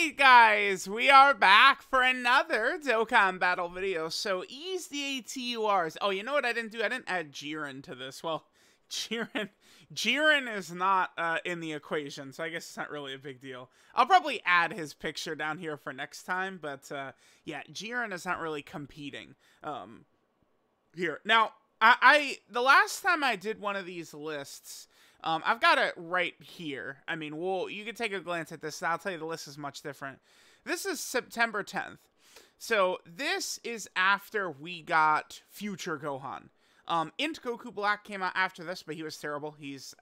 Alright guys, we are back for another Dokkan battle video. So ease the ATURs. Oh, you know what I didn't do? I didn't add Jiren to this. Well, Jiren is not in the equation, so I guess it's not really a big deal. I'll probably add his picture down here for next time, but yeah, Jiren is not really competing here. Now, the last time I did one of these lists, I've got it right here. I mean, you can take a glance at this. I'll tell you the list is much different. This is September 10th. So this is after we got Future Gohan. Int Goku Black came out after this, but he was terrible. He's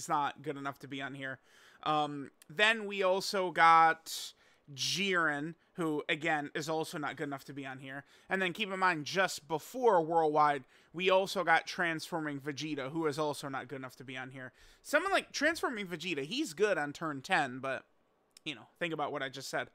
not good enough to be on here. Then we also got Jiren, who, again, is also not good enough to be on here. And then keep in mind, just before Worldwide, we also got Transforming Vegeta, who is also not good enough to be on here. Someone like Transforming Vegeta, he's good on turn 10, but, you know, think about what I just said.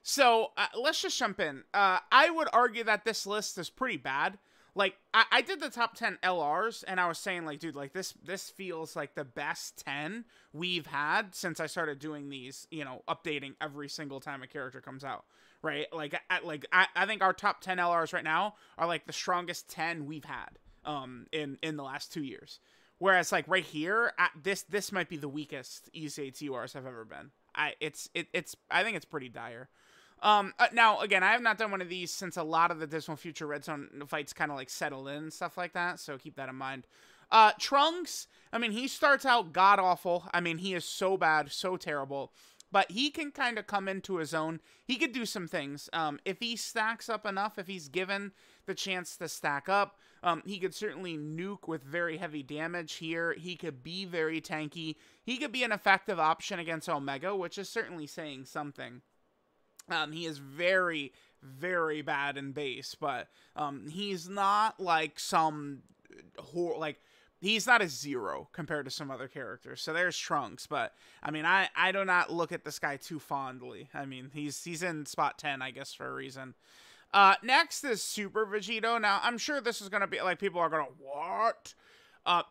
So, let's just jump in. I would argue that this list is pretty bad. Like, I did the top 10 LRs, and I was saying, like, dude, like, this feels like the best 10 we've had since I started doing these, you know, updating every single time a character comes out, right? Like, I think our top 10 LRs right now are, like, the strongest 10 we've had in the last 2 years. Whereas, like, right here, this might be the weakest EZA-TURs I've ever been. I think it's pretty dire. Now, again, I have not done one of these since a lot of the Dismal Future Red Zone fights kind of, like, settled in and stuff like that, so keep that in mind. Trunks, I mean, he starts out god-awful. I mean, he is so bad, so terrible, but he can kind of come into his own. He could do some things. If he stacks up enough, if he's given the chance to stack up, he could certainly nuke with very heavy damage here. He could be very tanky. He could be an effective option against Omega, which is certainly saying something. He is very, very bad in base, but he's not like he's not a zero compared to some other characters. So there's Trunks, but I mean, I do not look at this guy too fondly. I mean, he's in spot 10, I guess, for a reason. Next is Super Vegito. Now, I'm sure this is gonna be like people are gonna what?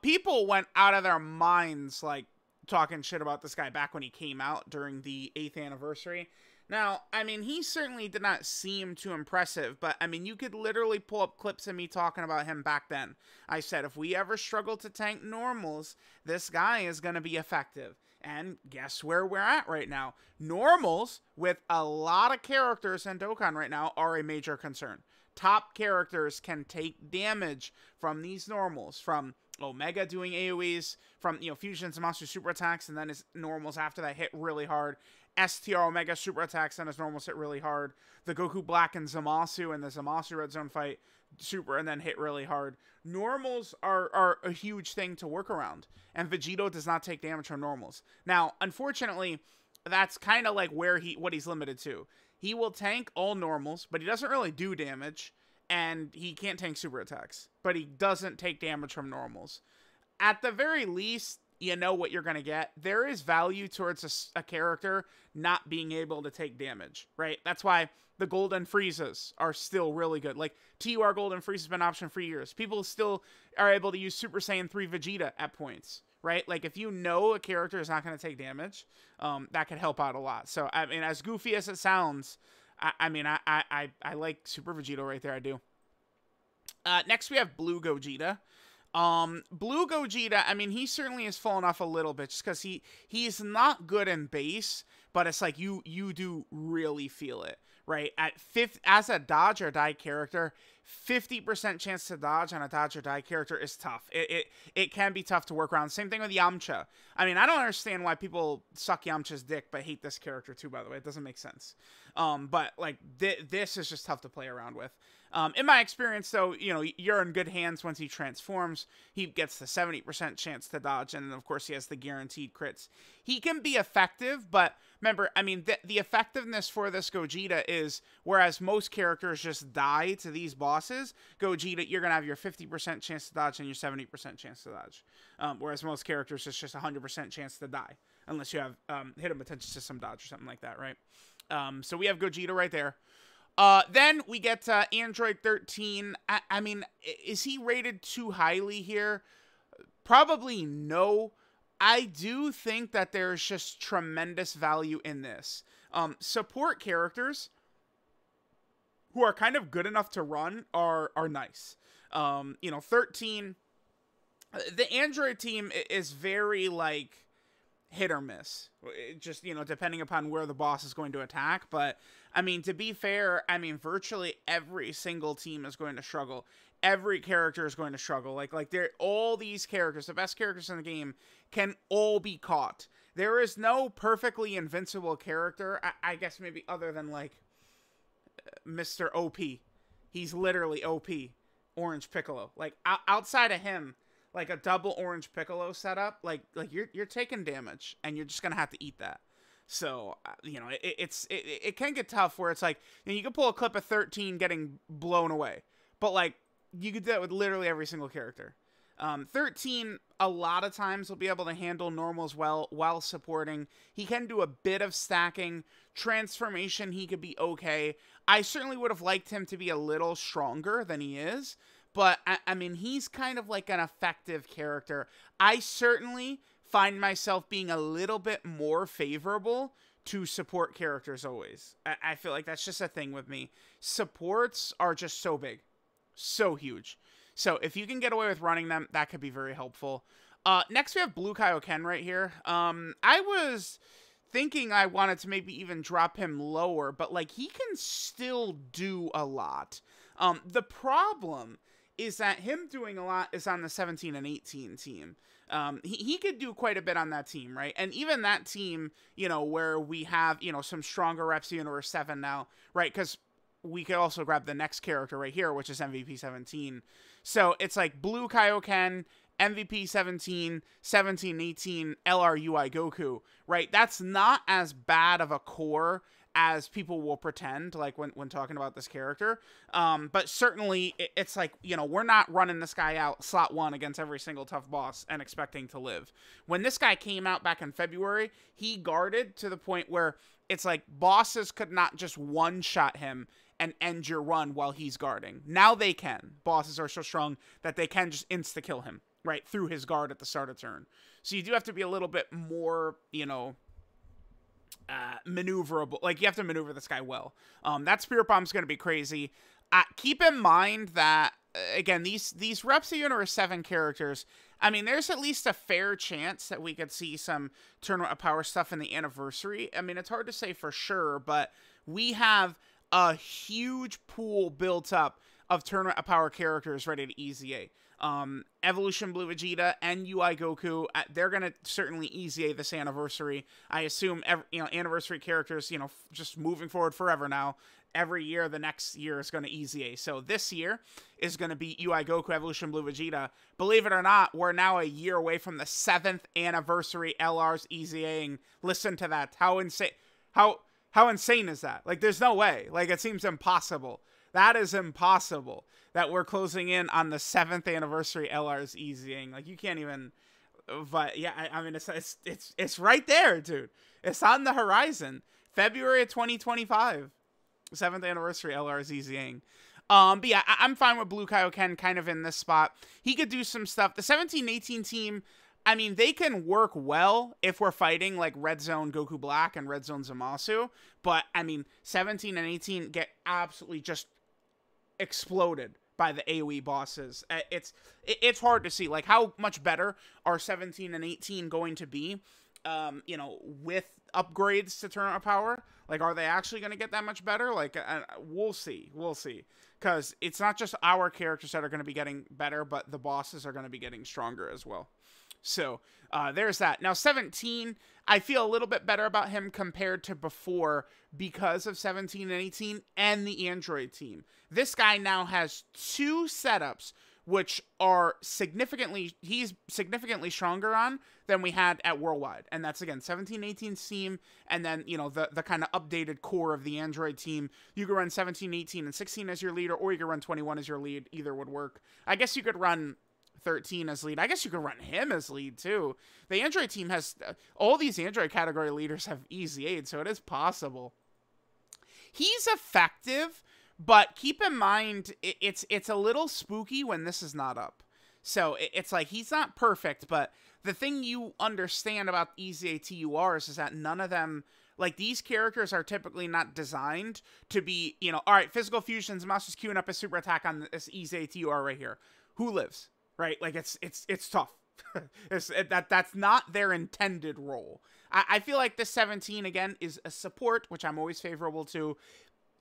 People went out of their minds like talking shit about this guy back when he came out during the 8th anniversary. Now, I mean, he certainly did not seem too impressive, but, I mean, you could literally pull up clips of me talking about him back then. I said, if we ever struggle to tank normals, this guy is going to be effective. And guess where we're at right now? Normals, with a lot of characters in Dokkan right now, are a major concern. Top characters can take damage from these normals, from Omega doing AoEs, from, you know, fusions and monster super attacks, and then his normals after that hit really hard. STR Omega super attacks and his normals hit really hard. The Goku Black and Zamasu in the Zamasu Red Zone fight super and then hit really hard. Normals are a huge thing to work around, and Vegito does not take damage from normals. Now, unfortunately, that's kind of like what he's limited to. He will tank all normals, but he doesn't really do damage, and he can't tank super attacks, but he doesn't take damage from normals. At the very least, you know what you're going to get. There is value towards a character not being able to take damage, right? That's why the Golden Friezas are still really good. Like, TUR Golden Frieza has been an option for years. People still are able to use Super Saiyan 3 Vegeta at points, right? Like, if you know a character is not going to take damage, that could help out a lot. So, I mean, as goofy as it sounds, I like Super Vegito right there. I do. Next, we have Blue Gogeta. Blue Gogeta, I mean, he certainly has fallen off a little bit just because he's not good in base, but it's like you do really feel it, right? As a dodge or die character, 50% chance to dodge on a dodge or die character is tough. It can be tough to work around. Same thing with Yamcha. I mean, I don't understand why people suck Yamcha's dick but hate this character too, by the way. It doesn't make sense. But like this is just tough to play around with. In my experience, though, you know, you're in good hands once he transforms. He gets the 70% chance to dodge, and of course he has the guaranteed crits. He can be effective, but remember, I mean, the effectiveness for this Gogeta is, whereas most characters just die to these bosses, Gogeta, you're going to have your 50% chance to dodge and your 70% chance to dodge. Whereas most characters, it's just 100% chance to die, unless you have hidden potential system dodge or something like that, right? So we have Gogeta right there. Then we get Android 13. I mean, is he rated too highly here? Probably no. I do think that there's just tremendous value in this. Support characters who are kind of good enough to run are nice. 13, the Android team is very, like, hit or miss. Just, depending upon where the boss is going to attack. But, I mean, to be fair, I mean, virtually every single team is going to struggle. Every character is going to struggle. Like they're all these characters, the best characters in the game, can all be caught. There is no perfectly invincible character, I guess maybe other than, like, Mr. OP. He's literally OP. Orange Piccolo. Like, outside of him, like a double Orange Piccolo setup, like you're taking damage, and you're just gonna have to eat that. So, it can get tough where it's like, you can pull a clip of 13 getting blown away, but, like, you could do that with literally every single character. 13, a lot of times, will be able to handle normals well while supporting. He can do a bit of stacking. Transformation, he could be okay. I certainly would have liked him to be a little stronger than he is, but, I mean, he's kind of like an effective character. I certainly find myself being a little bit more favorable to support characters always. I feel like that's just a thing with me. Supports are just so big. So huge. So if you can get away with running them, that could be very helpful. Next we have Blue Kaioken right here. I was thinking I wanted to maybe even drop him lower, but, like, he can still do a lot. The problem is that him doing a lot is on the 17 and 18 team. He could do quite a bit on that team, right? And even that team, where we have, some stronger reps Universe 7 now, right? Because we could also grab the next character right here, which is MVP 17. So it's like Blue Kaioken, MVP 17, 17, 18, LRUI Goku, right? That's not as bad of a core as people will pretend, like, when talking about this character. But certainly, it's like, we're not running this guy out slot 1 against every single tough boss and expecting to live. When this guy came out back in February, he guarded to the point where it's like bosses could not just one-shot him and end your run while he's guarding. Now they can. Bosses are so strong that they can just insta-kill him, right, through his guard at the start of turn. So you do have to be a little bit more, maneuverable. Like, you have to maneuver this guy well. That Spirit Bomb's going to be crazy. Keep in mind that, again, these Reps of Universe 7 characters, I mean, there's at least a fair chance that we could see some Tournament of Power stuff in the anniversary. I mean, it's hard to say for sure, but we have a huge pool built up of Tournament of Power characters ready to EZA. Evolution Blue Vegeta and UI Goku, they're going to certainly EZA this anniversary. I assume, anniversary characters, just moving forward forever now. Every year, the next year is going to EZA. So this year is going to be UI Goku, Evolution Blue Vegeta. Believe it or not, we're now a year away from the 7th anniversary LR's EZAing. Listen to that. How insane. How insane is that? Like, there's no way. Like, it seems impossible. That is impossible that we're closing in on the 7th anniversary LR's EZAing. Like, you can't even. But yeah, I mean, it's right there, dude. It's on the horizon. February of 2025. 7th anniversary LR's EZAing. But yeah, I'm fine with Blue Kaioken kind of in this spot. He could do some stuff. The 17-18 team, I mean, they can work well if we're fighting like Red Zone Goku Black and Red Zone Zamasu. But, I mean, 17 and 18 get absolutely just exploded by the AoE bosses. It's hard to see. Like, how much better are 17 and 18 going to be, with upgrades to Tournament of Power? Like, are they actually going to get that much better? Like, we'll see. We'll see. Because it's not just our characters that are going to be getting better, but the bosses are going to be getting stronger as well. So, there's that. Now, 17, I feel a little bit better about him compared to before because of 17 and 18 and the Android team. This guy now has 2 setups, which are he's significantly stronger on than we had at Worldwide. And that's, again, 17-18 team, and then, the kind of updated core of the Android team. You could run 17, 18, and 16 as your leader, or you could run 21 as your lead. Either would work. I guess you could run 13 as lead. I guess you could run him as lead, too. The Android team has, all these Android category leaders have EZA'd, so it is possible. He's effective, but keep in mind, it's a little spooky when this is not up. So it's like, he's not perfect, but the thing you understand about EZA TURs is that none of them, like, these characters are typically not designed to be, you know, all right, physical fusions, Zamasu queuing up a super attack on this EZA TUR right here. Who lives? Right? Like, it's tough. That's not their intended role. I feel like this 17, again, is a support, which I'm always favorable to.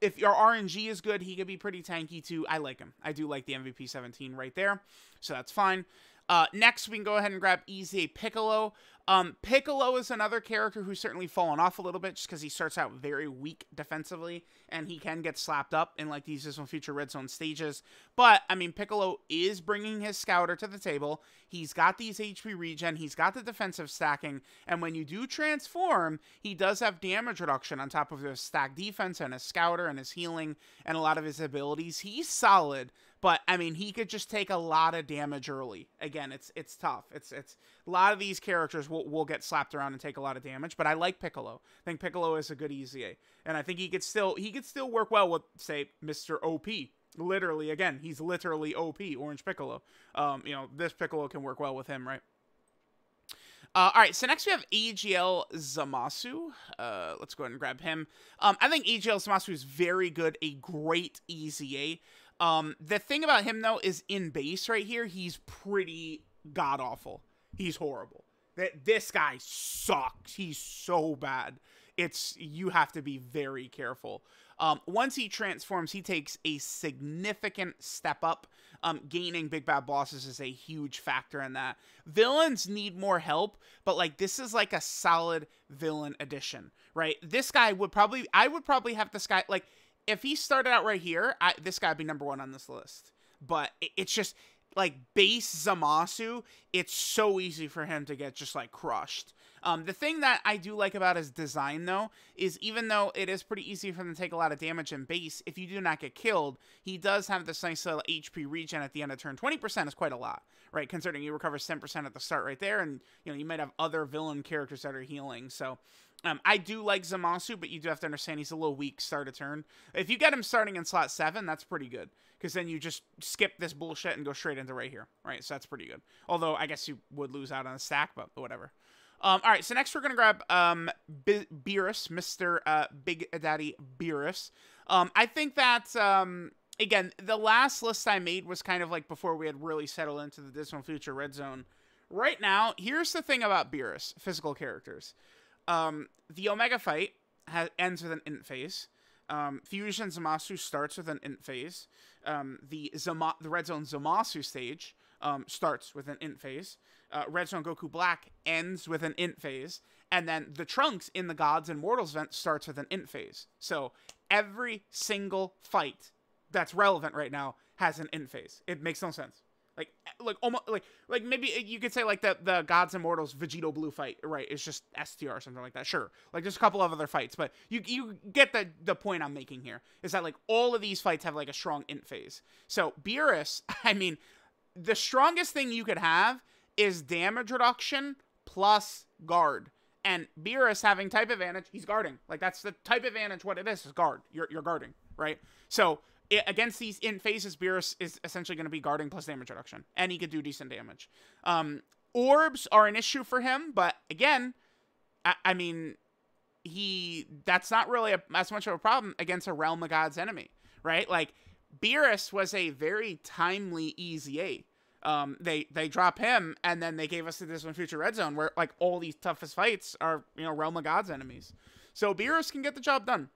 If your RNG is good, he could be pretty tanky too. I like him. I do like the MVP 17 right there, so that's fine. Next, we can go ahead and grab EZA Piccolo. Piccolo is another character who's certainly fallen off a little bit just because he starts out very weak defensively, and he can get slapped up in, like, these Dismal Future Red Zone stages. But, I mean, Piccolo is bringing his Scouter to the table. He's got these HP regen. He's got the defensive stacking. And when you do transform, he does have damage reduction on top of his stack defense and his Scouter and his healing and a lot of his abilities. He's solid. But, I mean, he could just take a lot of damage early. Again, it's tough. It's a lot of these characters will get slapped around and take a lot of damage. But I like Piccolo. I think Piccolo is a good EZA. And I think he could still work well with, say, Mr. OP. Literally, again, he's literally OP, Orange Piccolo. You know, this Piccolo can work well with him, right? All right, so next we have AGL Zamasu. Let's go ahead and grab him. I think AGL Zamasu is very good, a great EZA. The thing about him, though, is in base right here, he's pretty god-awful. He's horrible. This guy sucks. He's so bad. You have to be very careful. Once he transforms, he takes a significant step up. Gaining big bad bosses is a huge factor in that. Villains need more help, but, like, this is like a solid villain addition, right? This guy I would probably have this guy, like, if he started out right here, this guy would be #1 on this list. But it's just, like, base Zamasu, it's so easy for him to get just, like, crushed. The thing that I do like about his design, though, is even though it is pretty easy for him to take a lot of damage in base, if you do not get killed, he does have this nice little HP regen at the end of turn. 20% is quite a lot, right? Considering he recovers 10% at the start right there, and, you know, you might have other villain characters that are healing, so... I do like Zamasu, but you do have to understand he's a little weak start of turn. If you get him starting in slot 7, that's pretty good. Because then you just skip this bullshit and go straight into right here. Right, so that's pretty good. Although, I guess you would lose out on a stack, but whatever. Alright, so next we're going to grab Beerus, Mr. Big Daddy Beerus. I think that, again, the last list I made was kind of like before we had really settled into the Dismal Future Red Zone. Right now, here's the thing about Beerus, physical characters. The Omega fight ends with an int phase. Fusion Zamasu starts with an int phase. The Red Zone Zamasu stage starts with an int phase. Red Zone Goku Black ends with an int phase. And then the Trunks in the Gods and Mortals event starts with an int phase. So every single fight that's relevant right now has an int phase. It makes no sense. Like almost like maybe you could say like the Gods and Mortals Vegito Blue fight, right? It's just STR or something like that. Sure, like there's a couple of other fights, but you get the point I'm making here is that like all of these fights have like a strong int phase. So Beerus, I mean, the strongest thing you could have is damage reduction plus guard. And Beerus having type advantage, he's guarding. Like that's the type advantage. What it is guard. You're guarding, right? So. Against these int phases, Beerus is essentially going to be guarding plus damage reduction. And he could do decent damage. Orbs are an issue for him, but again, I mean, that's not really as much of a problem against a Realm of Gods enemy, right? Like, Beerus was a very timely EZA. They drop him, and then they gave us the Dismal Future Red Zone, where, like, all these toughest fights are, you know, Realm of Gods enemies. So Beerus can get the job done.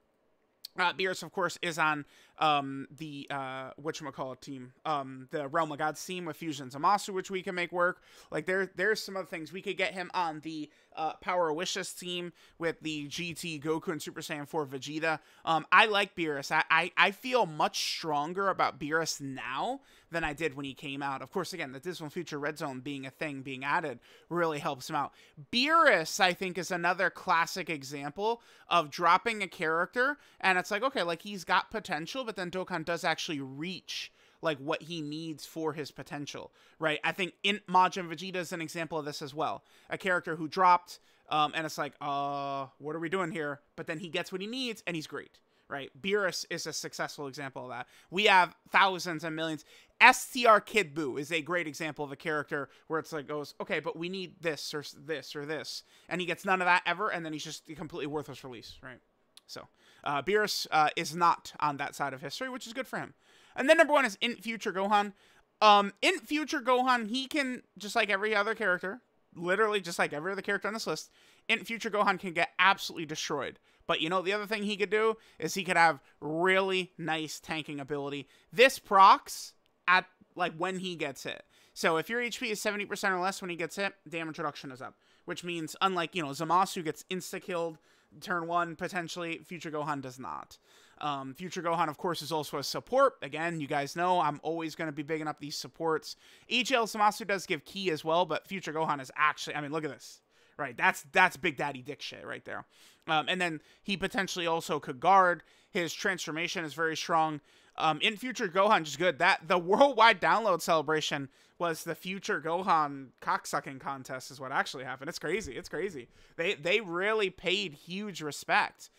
Beerus, of course, is on the whatchamacallit team, the Realm of Gods team with Fusion Zamasu, which we can make work. Like, there's some other things. We could get him on the Power of Wishes team with the GT Goku and Super Saiyan 4 Vegeta. I like Beerus. I feel much stronger about Beerus now than I did when he came out. Of course, again, the Dismal Future Red Zone being a thing, being added, really helps him out. Beerus, I think, is another classic example of dropping a character, and it's like, okay, like, he's got potential, but then Dokkan does actually reach, like, what he needs for his potential, right? I think Majin Vegeta is an example of this as well. A character who dropped, and it's like, what are we doing here? But then he gets what he needs, and he's great, right? Beerus is a successful example of that. We have thousands and millions. STR Kid Buu is a great example of a character where it's like goes, okay, but we need this or this or this, and he gets none of that ever, and then he's just a completely worthless release, right? So Beerus is not on that side of history, which is good for him. And then number 1 is in Future Gohan. In Future Gohan, he can, just like every other character, literally just like every other character on this list, in Future Gohan can get absolutely destroyed. But you know, the other thing he could do is he could have really nice tanking ability. This procs at like when he gets hit. So if your HP is 70% or less when he gets hit, damage reduction is up. Which means, unlike, you know, Zamasu gets insta-killed turn 1, potentially, Future Gohan does not. Future Gohan, of course, is also a support. Again, you guys know I'm always going to be bigging up these supports. EGL Zamasu does give ki as well, but Future Gohan is actually, I mean, look at this. Right, that's Big Daddy Dick shit right there. And then he potentially also could guard. His transformation is very strong. In Future Gohan, just good. That the worldwide download celebration was the Future Gohan cocksucking contest is what actually happened. It's crazy. It's crazy. They really paid huge respect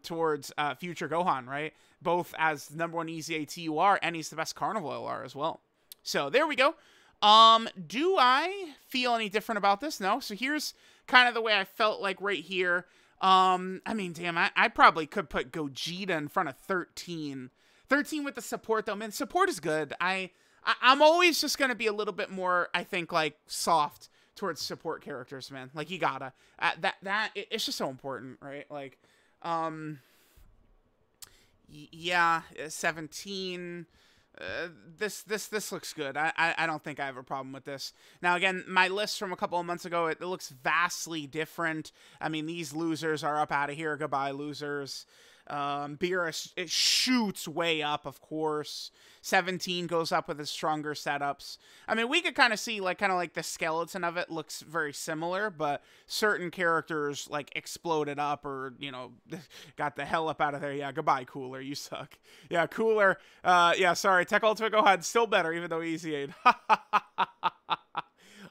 towards Future Gohan, right? Both as #1 Easy ATUR and he's the best Carnival LR as well. So there we go. Do I feel any different about this? No. So here's kind of the way I felt like right here. I mean, damn, I probably could put Gogeta in front of 13. 13 with the support, though. Man, support is good. I'm always just going to be a little bit more, I think, like, soft towards support characters, man. Like, you gotta. It's just so important, right? Like, yeah, 17... this looks good. I don't think I have a problem with this. Now, again, my list from a couple of months ago, it looks vastly different. I mean, these losers are up out of here. Goodbye, losers. Beerus, it shoots way up, of course. 17 goes up with his stronger setups. I mean, we could kind of see, like, the skeleton of it looks very similar, but certain characters, like, exploded up or, you know, got the hell up out of there. Yeah, goodbye, Cooler. You suck. Yeah, Cooler. Yeah, sorry. Tech Ultimate Gohan still better, even though Easy 8.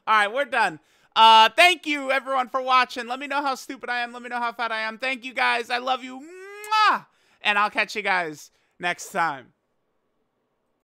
Alright, we're done. Thank you, everyone, for watching. Let me know how stupid I am. Let me know how fat I am. Thank you, guys. I love you. Mwah! And I'll catch you guys next time.